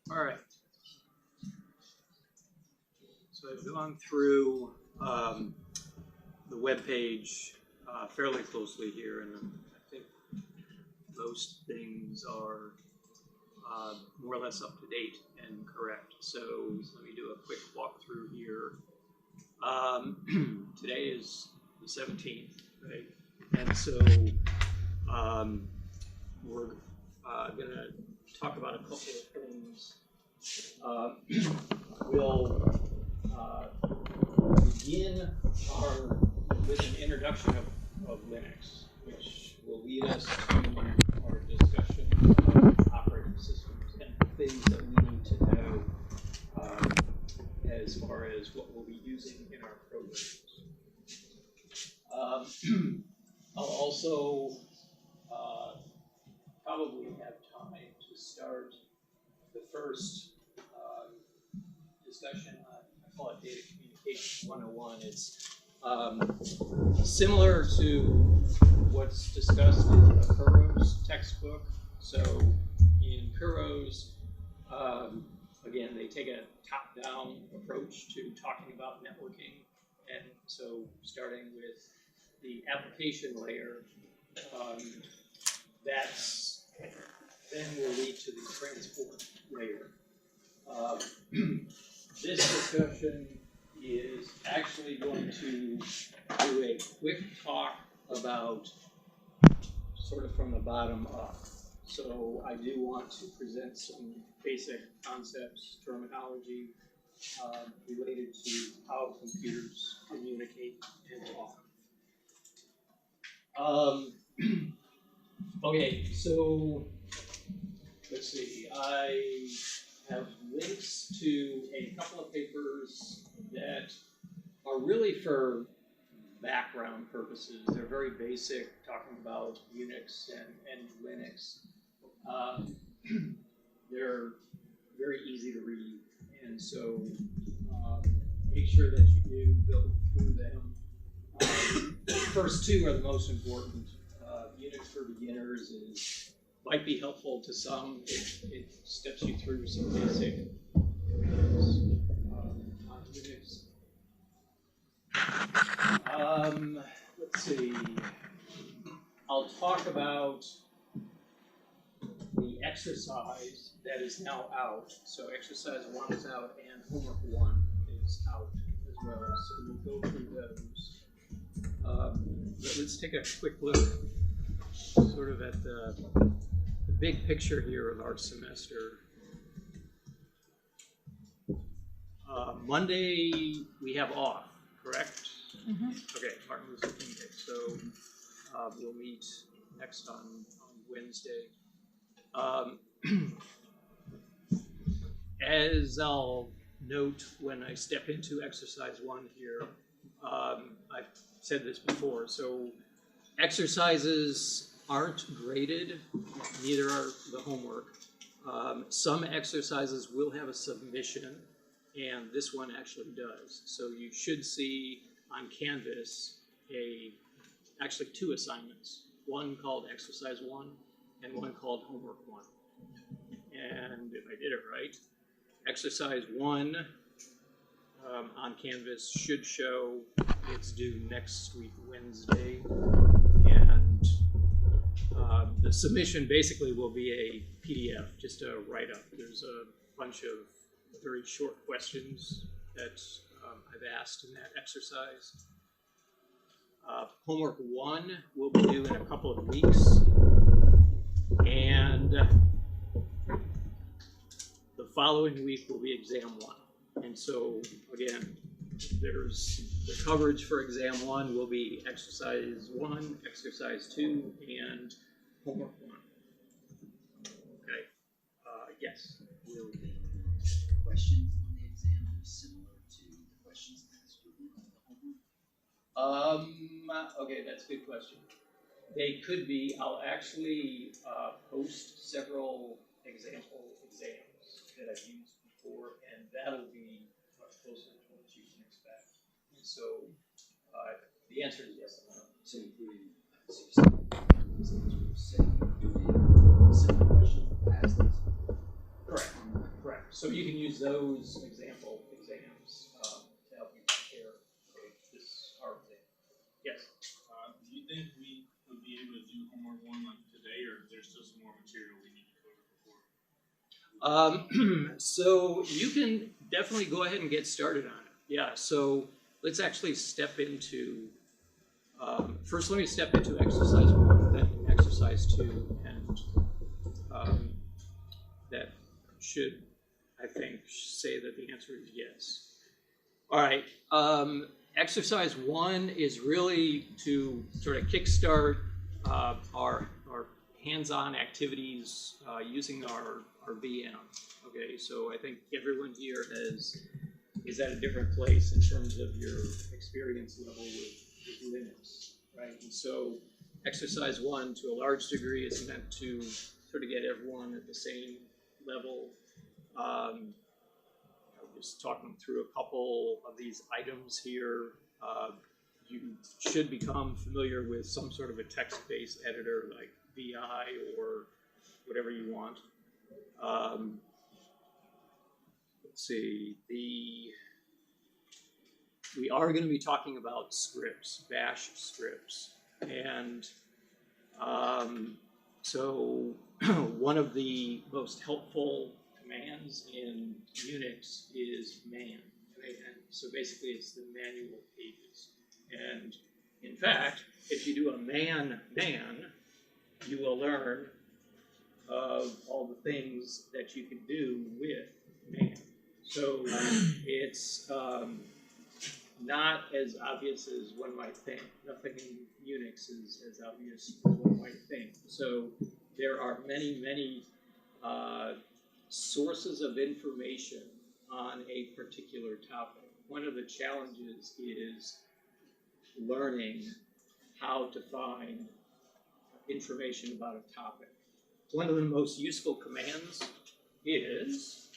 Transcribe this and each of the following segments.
All right. So I've gone through the web page fairly closely here, and I think most things are more or less up to date and correct. So let me do a quick walkthrough here. Today is the 17th, right? And so we're going to talk about a couple of things. We'll begin with an introduction of Linux, which will lead us to our discussion of operating systems and things that we need to know as far as what we'll be using in our programs. I'll also probably have time to start the first discussion on, I call it Data Communication 101. It's similar to what's discussed in the Kuro's textbook. So in Kuro's, again, they take a top-down approach to talking about networking. And so starting with the application layer, that's then will lead to the transport layer. This discussion is actually going to do a quick talk about sort of from the bottom up. So I do want to present some basic concepts, terminology related to how computers communicate and talk. Okay, so let's see. I have links to a couple of papers that are really for background purposes. They're very basic, talking about Unix and Linux. They're very easy to read, and so make sure that you do go through them. The first two are the most important. Unix for Beginners might be helpful to some. It steps you through some basic things on Unix. Let's see. I'll talk about the exercise that is now out. So exercise 1 is out and homework 1 is out as well. So we'll go through those. But let's take a quick look sort of at the big picture here of our semester. Monday we have off, correct? Mm-hmm. Okay, Martin Luther King Day. So we'll meet next on Wednesday. As I'll note when I step into exercise 1 here, I've said this before, so exercises aren't graded, neither are the homework. Some exercises will have a submission, and this one actually does. So you should see on Canvas actually 2 assignments, one called exercise 1 and one called homework 1. And if I did it right, exercise 1 on Canvas should show it's due next week, Wednesday. And the submission basically will be a PDF, just a write-up. There's a bunch of very short questions that I've asked in that exercise. Homework 1 will be due in a couple of weeks. And the following week will be exam 1. And so, again, there's the coverage for exam 1 will be exercise 1, exercise 2, and homework 1. Okay. Yes. Will the questions on the exam be similar to the questions asked within the homework? Okay, that's a good question. They could be. I'll actually post several example exams that I've used before, and that'll be much closer to what you can expect. And so the answer is yes and no. So including CpSc so you can use those example exams to help you prepare for this hard exam. Yes? Do you think we would be able to do homework 1 like today, or is there still some more material we need to cover before? So you can definitely go ahead and get started on it. Yeah, so let's actually step into, first let me step into exercise 1, then exercise 2, and that should, I think, say that the answer is yes. All right, exercise 1 is really to sort of kickstart our hands-on activities using our VM. Okay, so I think everyone here is at a different place in terms of your experience level with Linux, right? And so exercise 1, to a large degree, is meant to sort of get everyone at the same level. Just talking through a couple of these items here. You should become familiar with some sort of a text-based editor like VI or whatever you want. Let's see, we are going to be talking about scripts, bash scripts. And so one of the most helpful commands in Unix is man. Right? And so basically it's the manual pages. And in fact, if you do a man, you will learn of all the things that you can do with man. So it's not as obvious as one might think. Nothing in Unix is as obvious as one might think. So there are many sources of information on a particular topic. One of the challenges is learning how to find information about a topic. One of the most useful commands is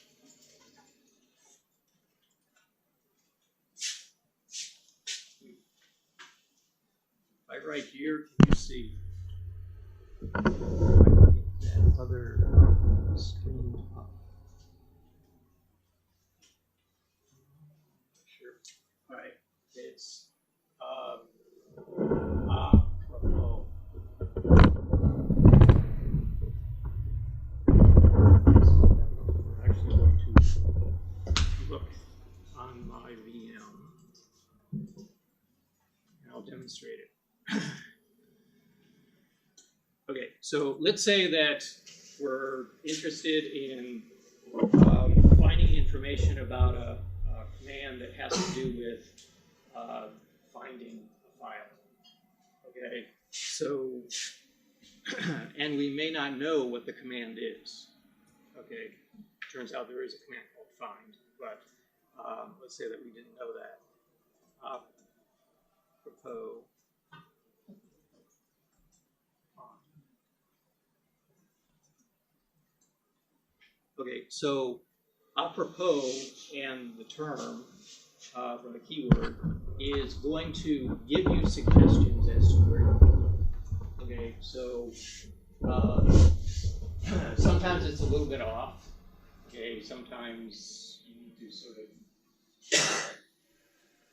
right, right here. Can you see? If I can get that other screen up. Sure. All right. It's apropos. We're actually going to look on my VM, and I'll demonstrate it. Okay, so let's say that we're interested in finding information about a command that has to do with finding a file. Okay, so, and we may not know what the command is. Okay, turns out there is a command called find, but let's say that we didn't know that. Apropos. Okay, so apropos and the term for the keyword is going to give you suggestions as to where to look. Okay, so sometimes it's a little bit off. Okay, sometimes you need to sort of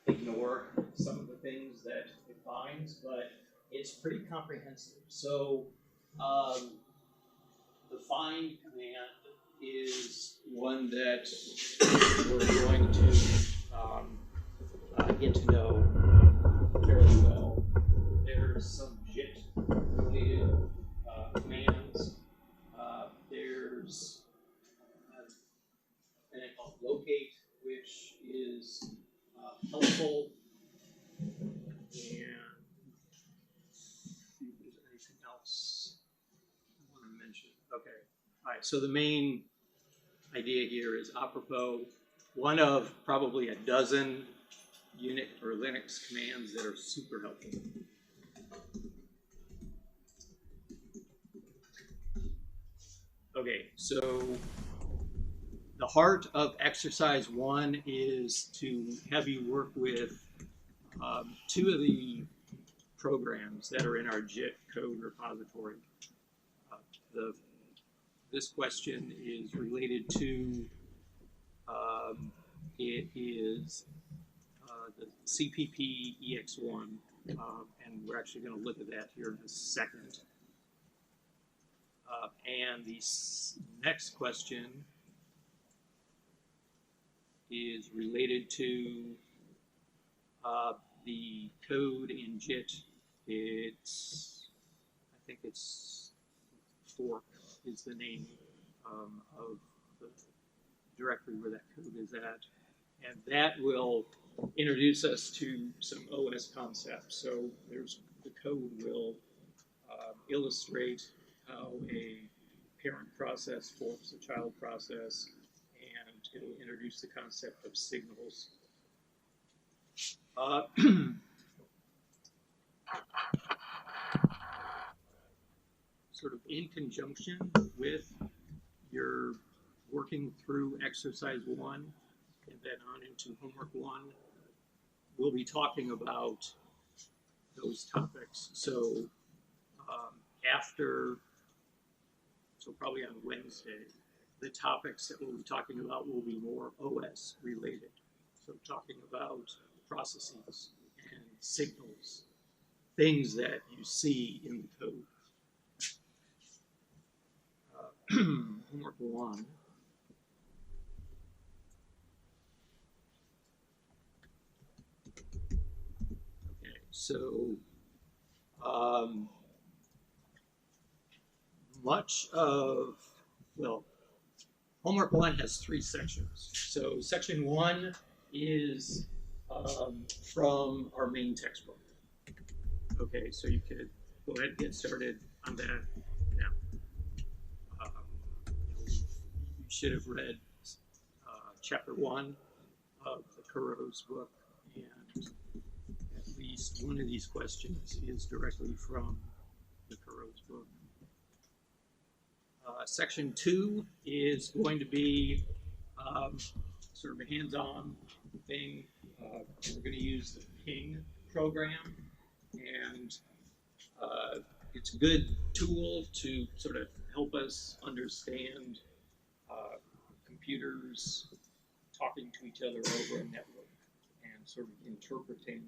ignore some of the things that it finds, but it's pretty comprehensive. So the find command is one that we're going to get to know fairly well. There's some JIT related commands. There's a command called locate, which is helpful. And see if there's anything else I want to mention. Okay. All right, so the main idea here is apropos, one of probably a dozen Unix or Linux commands that are super helpful. Okay, so the heart of exercise 1 is to have you work with 2 of the programs that are in our JIT code repository. This question is related to It is the CPP EX1, and we're actually going to look at that here in a second. And the next question is related to the code in JIT. I think it's fork is the name of the directory where that code is at. And that will introduce us to some OS concepts. So the code will illustrate how a parent process forks a child process, and it will introduce the concept of signals. Sort of in conjunction with your working through exercise 1 and then on into homework 1, we'll be talking about those topics. So so probably on Wednesday, the topics that we'll be talking about will be more OS related. So talking about processes and signals, things that you see in the code. Homework 1. Okay, so homework 1 has 3 sections. So section 1 is from our main textbook. Okay, so you could go ahead and get started on that now. You should have read chapter 1 of the Kuro's book, and at least one of these questions is directly from the Kuro's book. Section 2 is going to be sort of a hands-on thing. We're going to use the Ping program, and it's a good tool to sort of help us understand computers talking to each other over a network and sort of interpreting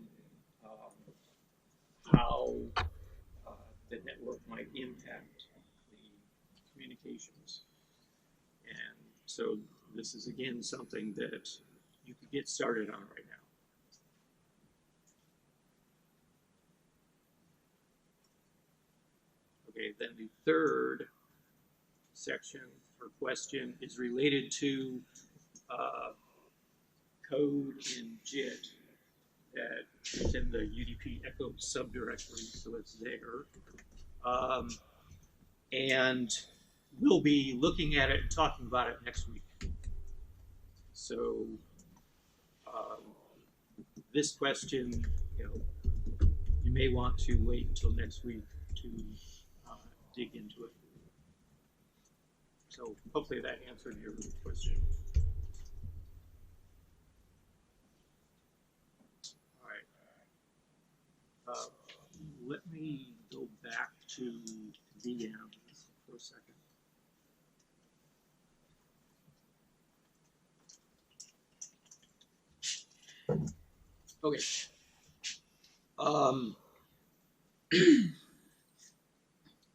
how the network might impact the communications. And so this is, again, something that you could get started on right now. Okay, then the third section or question is related to code in JIT that is in the UDP echo subdirectory, so it's there. And we'll be looking at it and talking about it next week. So this question, you may want to wait until next week to dig into it. So hopefully that answered your question. All right. Let me go back to VMs for a second. Okay.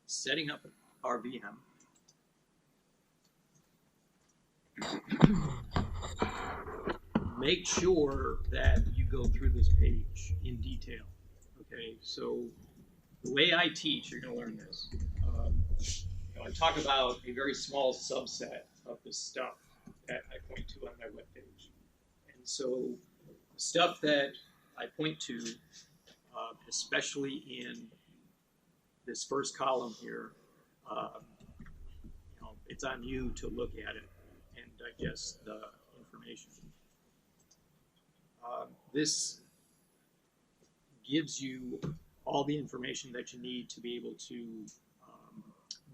Setting up our VM. Make sure that you go through this page in detail. Okay, so the way I teach, you're going to learn this. I talk about a very small subset of the stuff that I point to on my webpage. And so the stuff that I point to, especially in this first column here, it's on you to look at it and digest the information. This gives you all the information that you need to be able to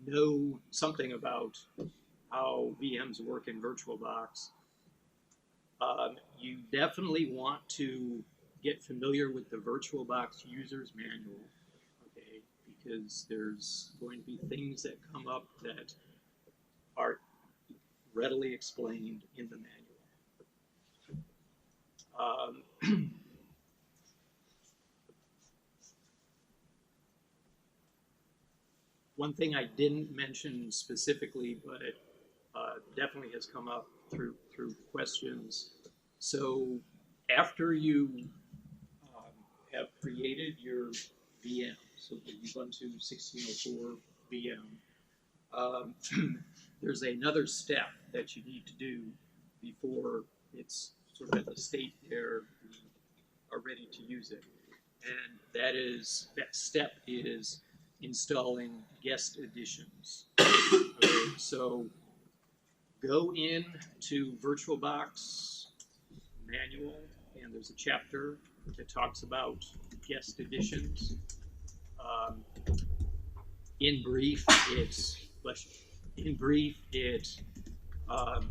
know something about how VMs work in VirtualBox. You definitely want to get familiar with the VirtualBox user's manual, okay? Because there's going to be things that come up that are readily explained in the manual. One thing I didn't mention specifically, but it definitely has come up through questions. So after you have created your VM, so the Ubuntu 16.04 VM, there's another step that you need to do before it's sort of at the state where we are ready to use it. And that step is installing guest editions. Okay, so go in to VirtualBox manual, and there's a chapter that talks about guest editions. In brief, it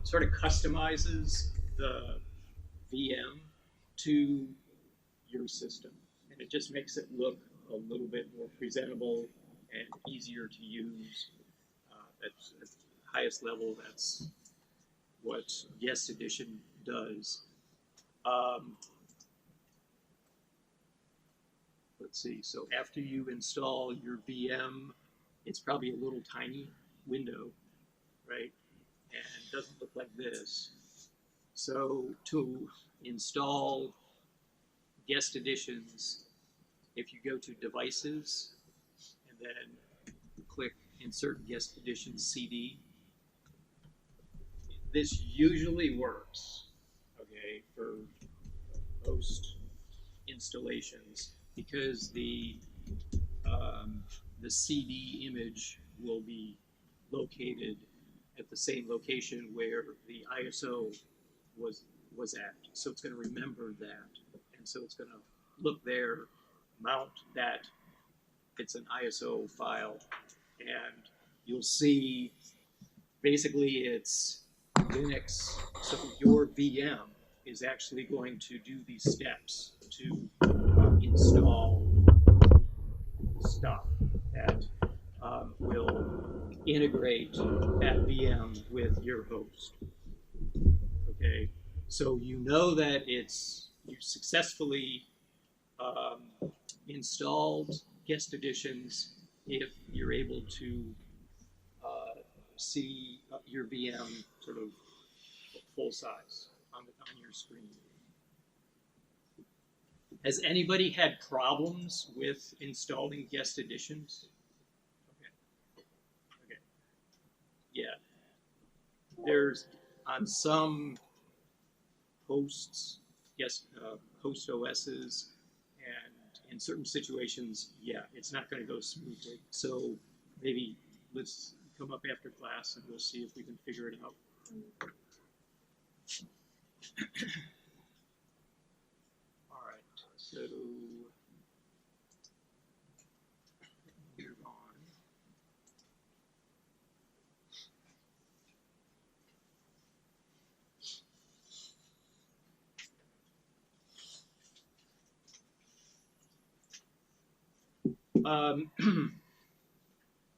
sort of customizes the VM to your system, and it just makes it look a little bit more presentable and easier to use. At the highest level, that's what Guest Edition does. Let's see, so after you install your VM, it's probably a little tiny window, right? And it doesn't look like this. So to install Guest Editions, if you go to Devices and then click Insert Guest Edition CD, this usually works, okay, for most installations, because the CD image will be located at the same location where the ISO was at. So it's going to remember that, and so it's going to look there, mount that. It's an ISO file, and you'll see basically it's Linux. So your VM is actually going to do these steps to install stuff that will integrate that VM with your host. Okay, so you know that you successfully installed Guest Editions if you're able to see your VM sort of full size on your screen. Has anybody had problems with installing Guest Editions? Okay. Yeah. There's on some hosts, host OSs, and in certain situations, yeah, it's not going to go smoothly. So maybe let's come up after class and we'll see if we can figure it out. All right, so move on.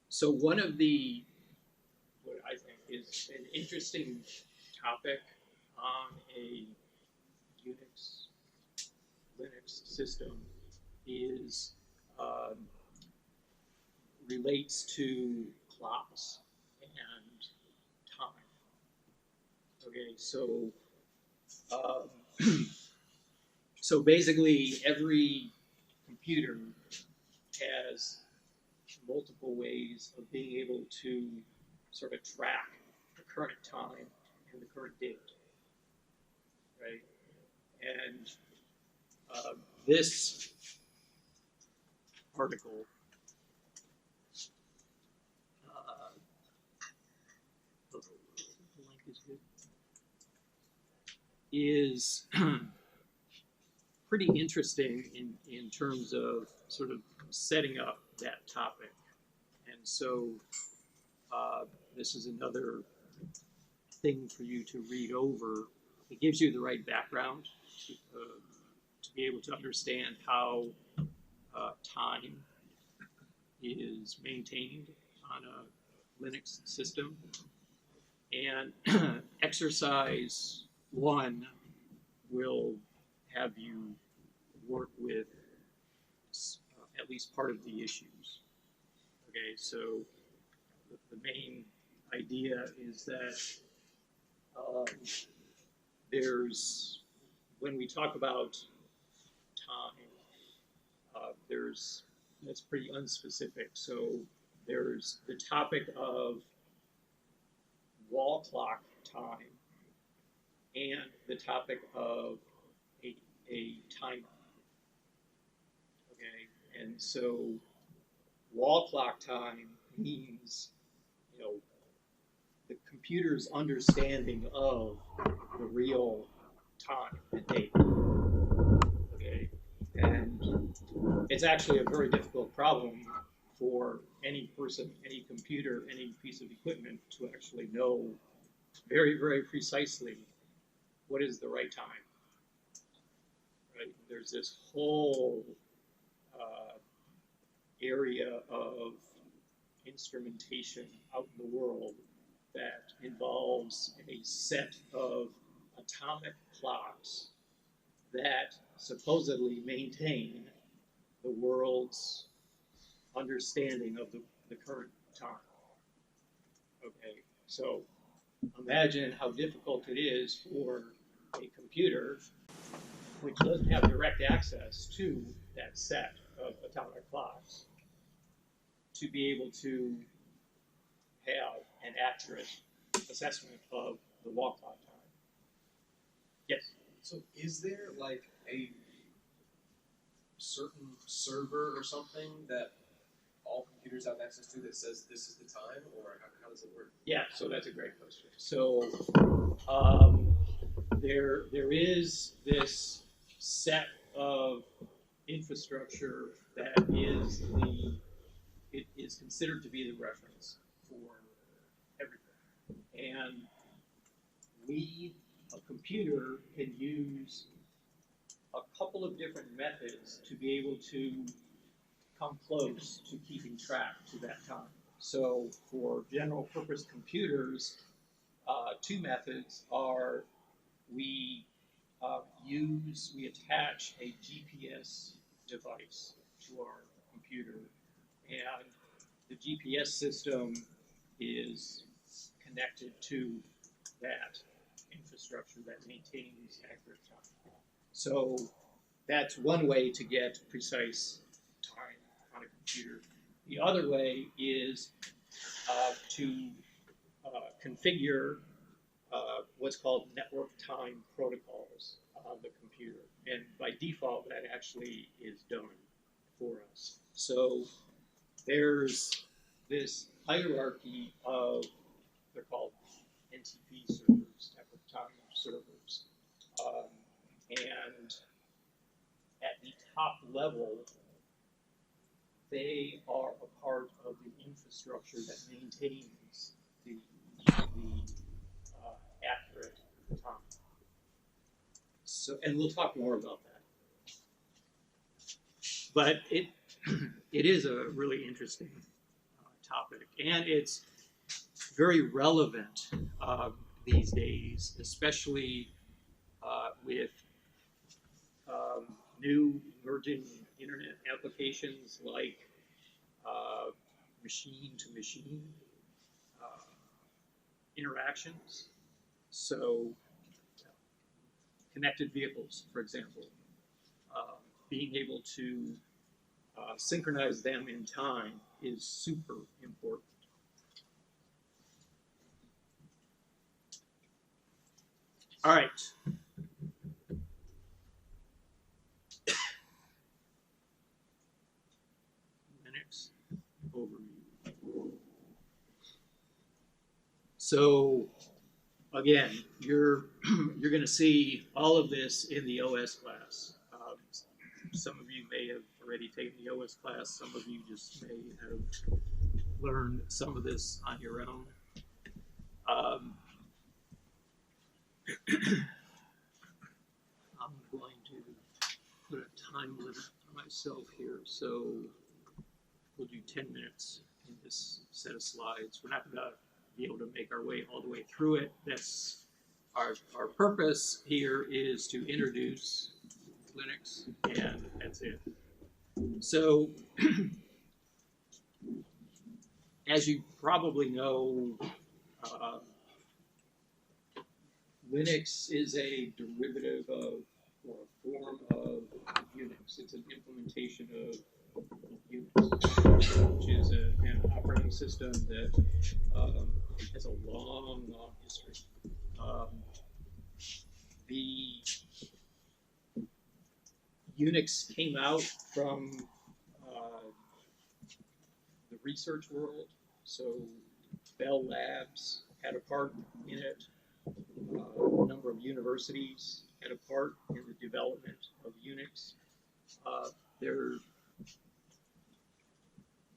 So one of what I think is an interesting topic on a Linux system is relates to clocks and time. Okay, so so basically every computer has multiple ways of being able to sort of track the current time and the current date, right? And this article the link is good, is pretty interesting in terms of sort of setting up that topic. And so this is another thing for you to read over. It gives you the right background to be able to understand how time is maintained on a Linux system. And exercise 1 will have you work with at least part of the issues. Okay, so the main idea is that there's, when we talk about time, that's pretty unspecific. So there's the topic of wall clock time and the topic of a timer. Okay, and so wall clock time means, the computer's understanding of the real time and date. Okay, and it's actually a very difficult problem for any person, any computer, any piece of equipment to actually know very, very precisely what is the right time. Right? There's this whole area of instrumentation out in the world that involves a set of atomic clocks that supposedly maintain the world's understanding of the current time. Okay, so imagine how difficult it is for a computer which doesn't have direct access to that set of atomic clocks to be able to have an accurate assessment of the wall clock time. Yes? So is there like a certain server or something that all computers have access to that says this is the time, or how does it work? Yeah, so that's a great question. So there is this set of infrastructure that it is considered to be the reference for everything. And a computer can use a couple of different methods to be able to come close to keeping track to that time. So for general purpose computers, two methods are we attach a GPS device to our computer, and the GPS system is connected to that infrastructure that maintains accurate time. So that's one way to get precise time on a computer. The other way is to configure what's called network time protocols on the computer. And by default, that actually is done for us. So there's this hierarchy of, they're called NTP servers, network time servers. And at the top level, they are a part of the infrastructure that maintains the accurate time. So, and we'll talk more about that. But it is a really interesting topic, and it's very relevant these days, especially with new emerging internet applications like machine-to-machine interactions. So connected vehicles, for example, being able to synchronize them in time is super important. All right. Linux overview. So again, you're going to see all of this in the OS class. Some of you may have already taken the OS class. Some of you just may have learned some of this on your own. I'm going to put a time limit for myself here. So we'll do 10 minutes in this set of slides. We're not going to be able to make our way all the way through it. That's our purpose here is to introduce Linux, and that's it. So, as you probably know, Linux is a derivative of, or a form of Unix. It's an implementation of Unix, which is an operating system that has a long, long history. The Unix came out from the research world, so Bell Labs had a part in it. A number of universities had a part in the development of Unix. They're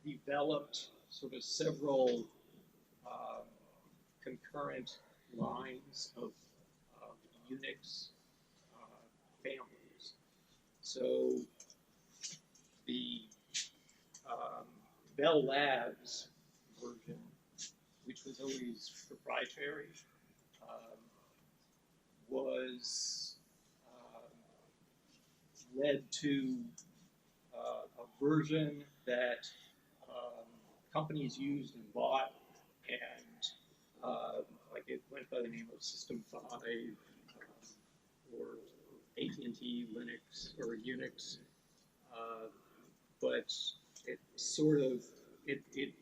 developed sort of several concurrent lines of Unix families. So the Bell Labs version, which was always proprietary, was led to a version that companies used and bought, and like it went by the name of System 5 or AT&T Linux or Unix, but it sort of it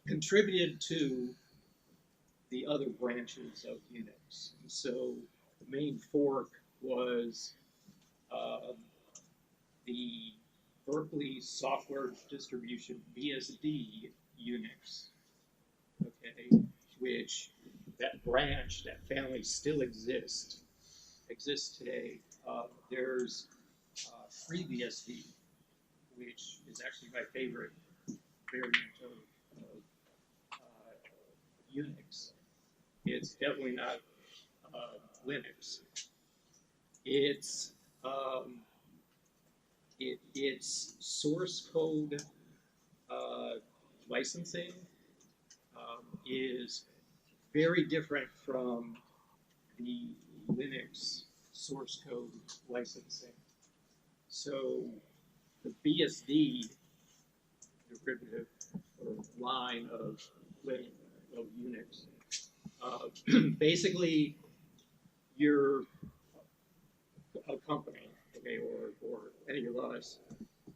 contributed to the other branches of Unix. And so the main fork was the Berkeley software distribution BSD Unix, okay, which that branch, that family still exists today. There's FreeBSD, which is actually my favorite variant of Unix. It's definitely not Linux. It's its source code licensing is very different from the Linux source code licensing. So the BSD derivative or line of Unix, basically you're a company, okay, or any of us,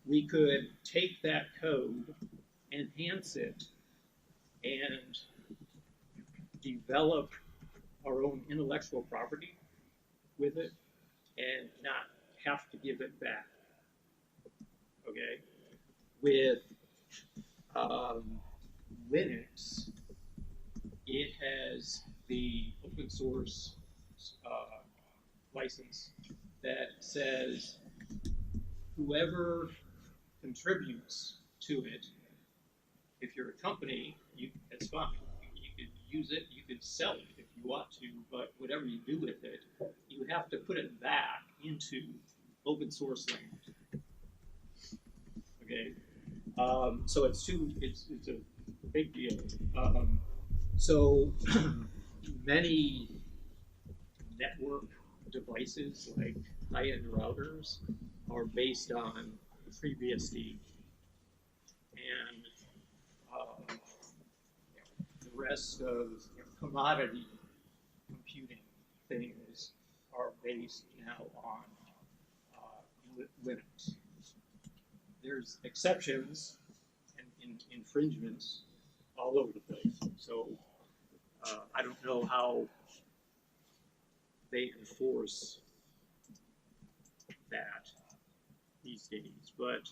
we could take that code, enhance it, and develop our own intellectual property with it and not have to give it back. Okay? With Linux, it has the open source license that says whoever contributes to it, if you're a company, it's fine. You could use it, you could sell it if you want to, but whatever you do with it, you have to put it back into open source land. Okay, so it's a big deal. So many network devices like high-end routers are based on FreeBSD, and the rest of commodity computing things are based now on Linux. There's exceptions and infringements all over the place. So I don't know how they enforce that these days, but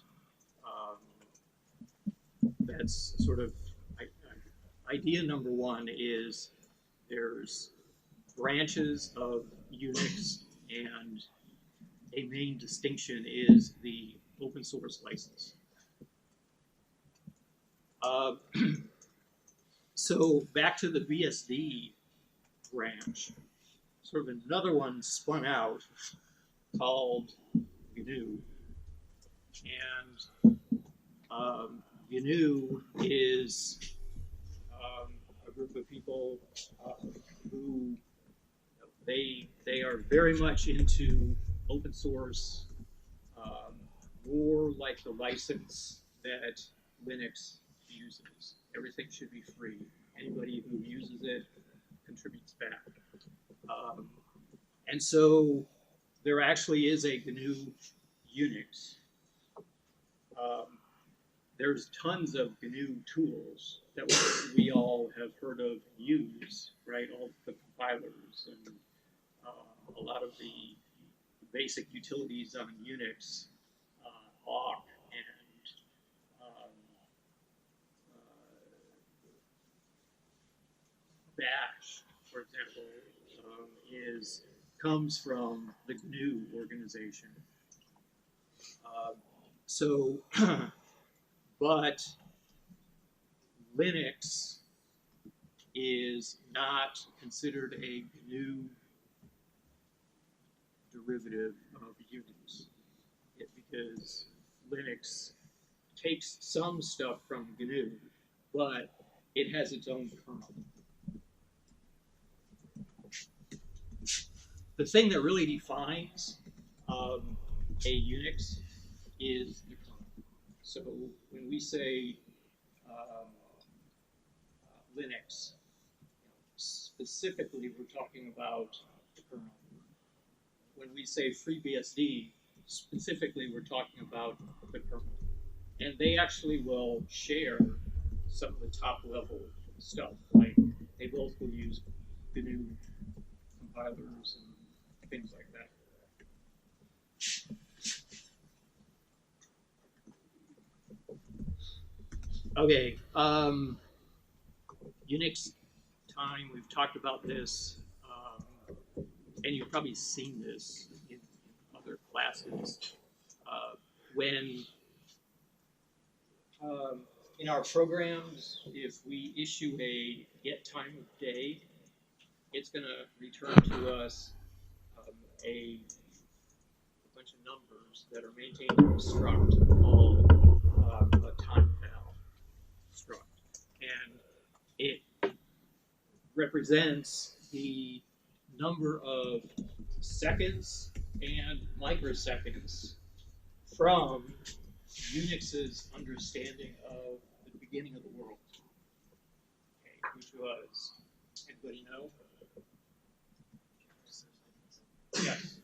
that's sort of idea number one is there's branches of Unix, and a main distinction is the open source license. So back to the BSD branch, sort of another one spun out called GNU, and GNU is a group of people who they are very much into open source more like the license that Linux uses. Everything should be free. Anybody who uses it contributes back. And so there actually is a GNU Unix. There's tons of GNU tools that we all have heard of and use, right? All the compilers and a lot of the basic utilities on Unix, awk and Bash, for example, comes from the GNU organization. So, but Linux is not considered a GNU derivative of Unix, because Linux takes some stuff from GNU, but it has its own kernel. The thing that really defines a Unix is the kernel. So when we say Linux, specifically we're talking about the kernel. When we say FreeBSD, specifically we're talking about the kernel. And they actually will share some of the top level stuff, like they both will use GNU compilers and things like that. Okay, Unix time, we've talked about this, and you've probably seen this in other classes. When in our programs, if we issue a get time of day, it's going to return to us a bunch of numbers that are maintained in a struct called a time val struct. And it represents the number of seconds and microseconds from Unix's understanding of the beginning of the world, okay, which was, anybody know? Yes.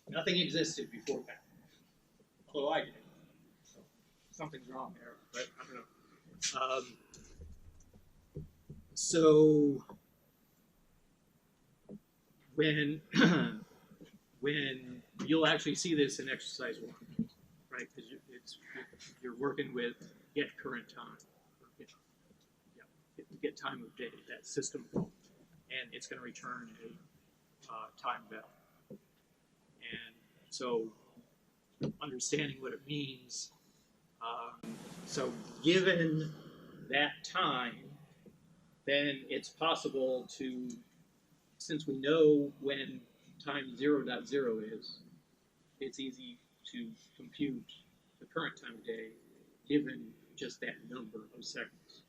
Nothing existed before that. Although I did. So something's wrong there, but I don't know. So when when you'll actually see this in exercise 1, right? Because you're working with get current time, or get time of day, that system call, and it's going to return a time val. And so understanding what it means, so given that time, then it's possible to, since we know when time 0.0 is, it's easy to compute the current time of day given just that number of seconds,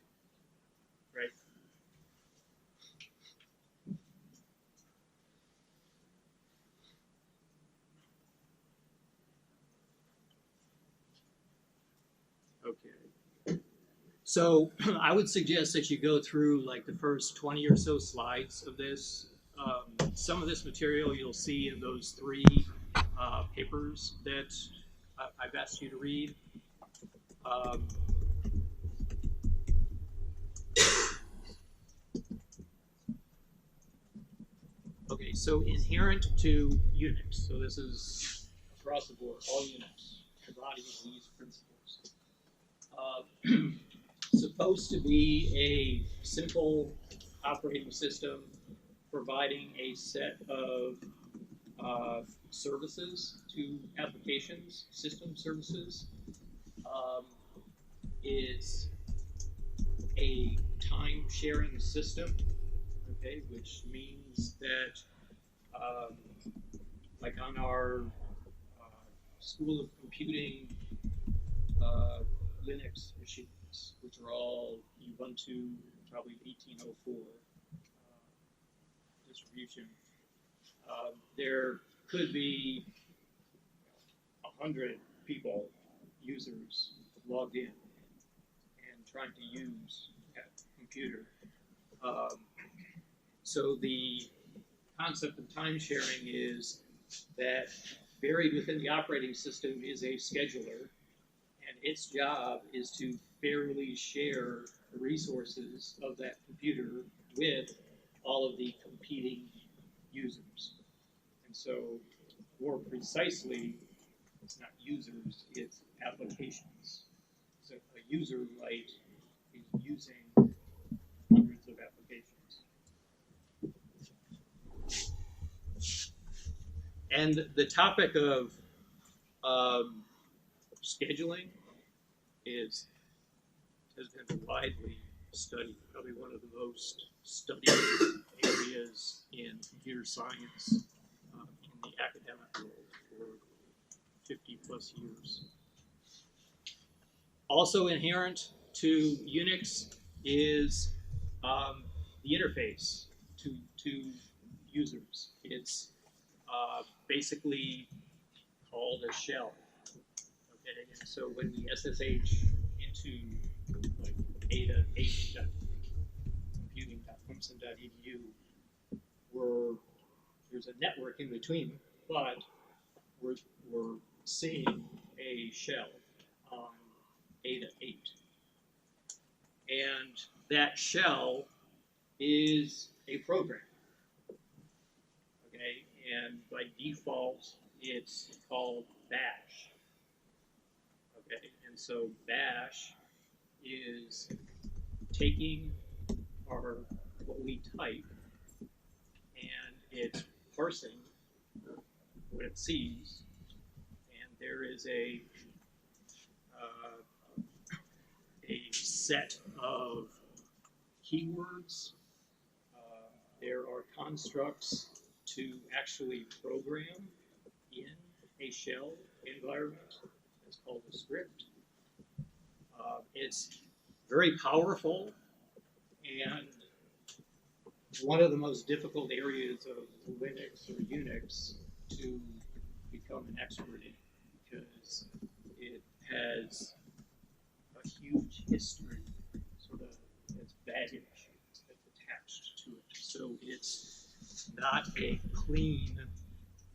right? Okay. So I would suggest that you go through like the first 20 or so slides of this. Some of this material you'll see in those 3 papers that I've asked you to read. Okay, so inherent to Unix, so this is across the board, all Unix embodies these principles. Supposed to be a simple operating system providing a set of services to applications, system services. It's a time-sharing system, okay, which means that, like on our School of Computing Linux machines, which are all Ubuntu, probably 1804 distribution, there could be 100 people users logged in and trying to use that computer. So the concept of time sharing is that buried within the operating system is a scheduler, and its job is to fairly share the resources of that computer with all of the competing users. And so, more precisely, it's not users, it's applications. So a user might be using hundreds of applications. And the topic of scheduling has been widely studied, probably one of the most studied areas in computer science in the academic world for 50 plus years. Also inherent to Unix is the interface to users. It's basically called a shell. Okay, and so when we SSH into like ada8.computing.clemson.edu, there's a network in between, but we're seeing a shell on ada8. And that shell is a program. Okay, and by default, it's called bash. Okay, and so bash is taking what we type, and it's parsing what it sees, and there is a set of keywords. There are constructs to actually program in a shell environment. It's called a script. It's very powerful, and one of the most difficult areas of Linux or Unix to become an expert in, because it has a huge history, sort of as baggage that's attached to it. So it's not a clean,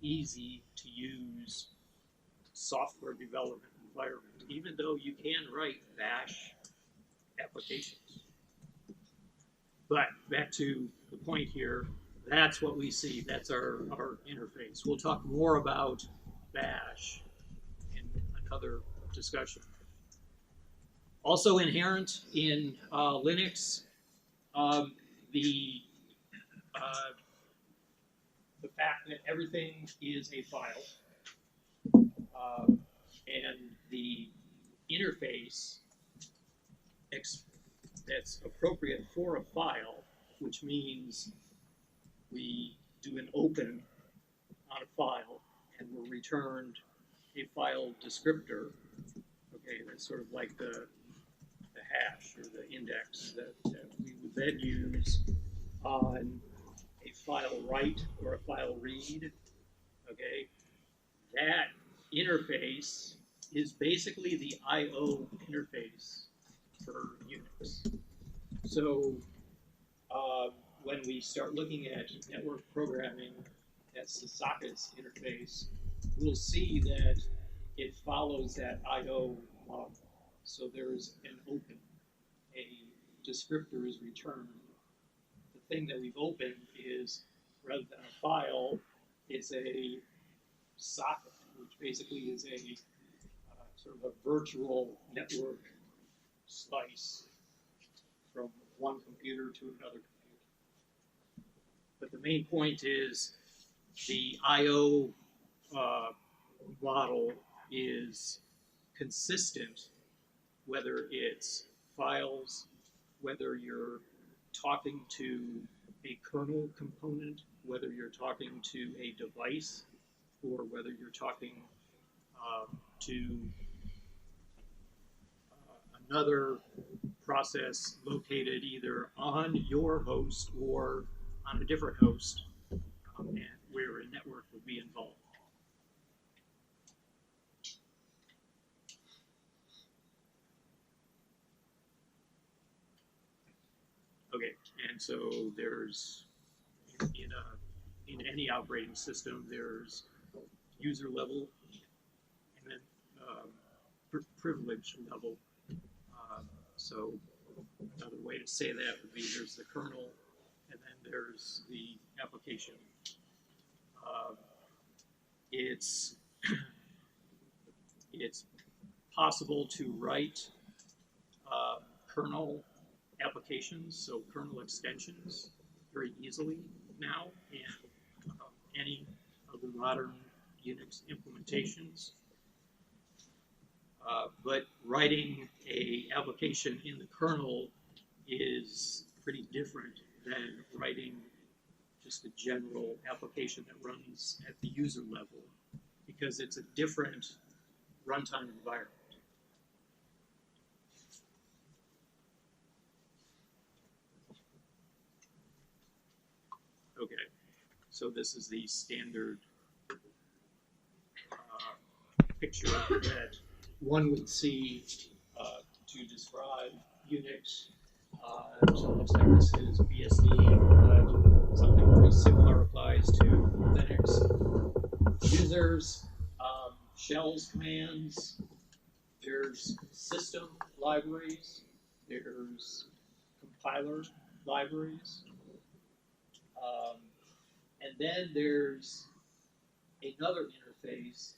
easy to use software development environment, even though you can write bash applications. But back to the point here, that's what we see. That's our interface. We'll talk more about bash in another discussion. Also inherent in Linux, the fact that everything is a file, and the interface that's appropriate for a file, which means we do an open on a file and we're returned a file descriptor. Okay, that's sort of like the hash or the index that we would then use on a file write or a file read. Okay, that interface is basically the I/O interface for Unix. So when we start looking at network programming, that's the sockets interface, we'll see that it follows that I/O model. So there's an open, a descriptor is returned. The thing that we've opened is, rather than a file, it's a socket, which basically is a sort of a virtual network slice from one computer to another computer. But the main point is the I/O model is consistent, whether it's files, whether you're talking to a kernel component, whether you're talking to a device, or whether you're talking to another process located either on your host or on a different host, and where a network would be involved. Okay, and so there's in any operating system, there's user level and then privilege level. So another way to say that would be there's the kernel, and then there's the application. It's possible to write kernel applications, so kernel extensions, very easily now in any of the modern Unix implementations. But writing a application in the kernel is pretty different than writing just a general application that runs at the user level, because it's a different runtime environment. Okay, so this is the standard picture that one would see to describe Unix. So it looks like this is BSD, but something very similar applies to Linux. Users, shells commands, there's system libraries, there's compiler libraries, and then there's another interface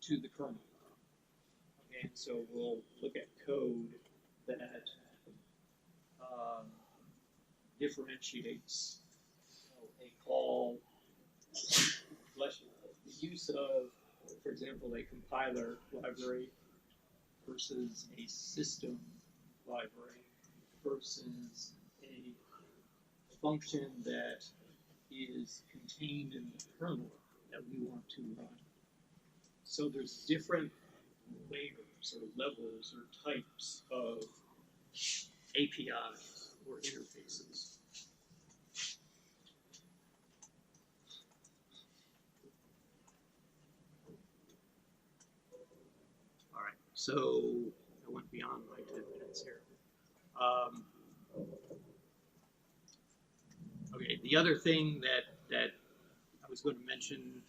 to the kernel. Okay, and so we'll look at code that differentiates a call, the use of, for example, a compiler library versus a system library versus a function that is contained in the kernel that we want to run. So there's different layers or levels or types of APIs or interfaces. All right, so I went beyond my 10 minutes here. Okay, the other thing that I was going to mention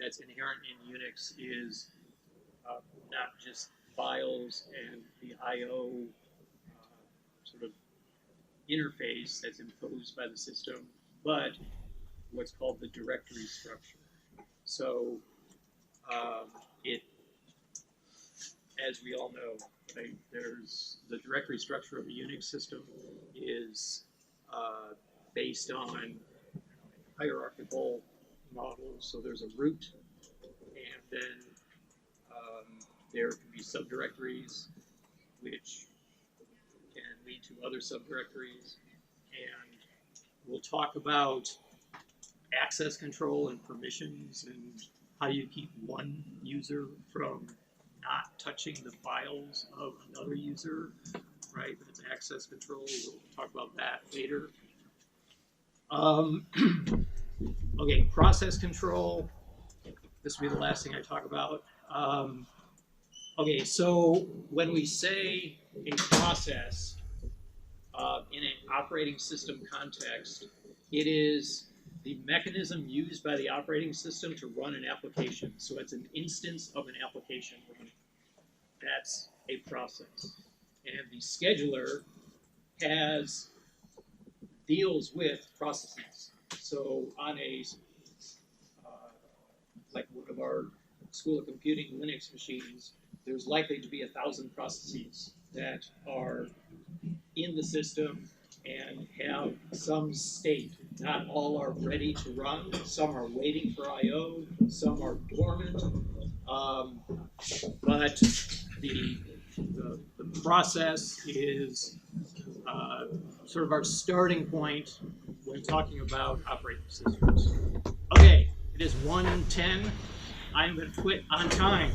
that's inherent in Unix is not just files and the I/O sort of interface that's imposed by the system, but what's called the directory structure. So as we all know, right, there's the directory structure of a Unix system is based on hierarchical model. So there's a root, and then there can be subdirectories, which can lead to other subdirectories. And we'll talk about access control and permissions and how you keep one user from not touching the files of another user, right? That's access control. We'll talk about that later. Okay, process control. This will be the last thing I talk about. Okay, so when we say a process in an operating system context, it is the mechanism used by the operating system to run an application. So it's an instance of an application running. That's a process. And the scheduler deals with processes. So on a, like one of our School of Computing Linux machines, there's likely to be 1,000 processes that are in the system and have some state. Not all are ready to run. Some are waiting for I/O. Some are dormant. But the process is sort of our starting point when talking about operating systems. Okay, it is 1:10. I'm going to quit on time.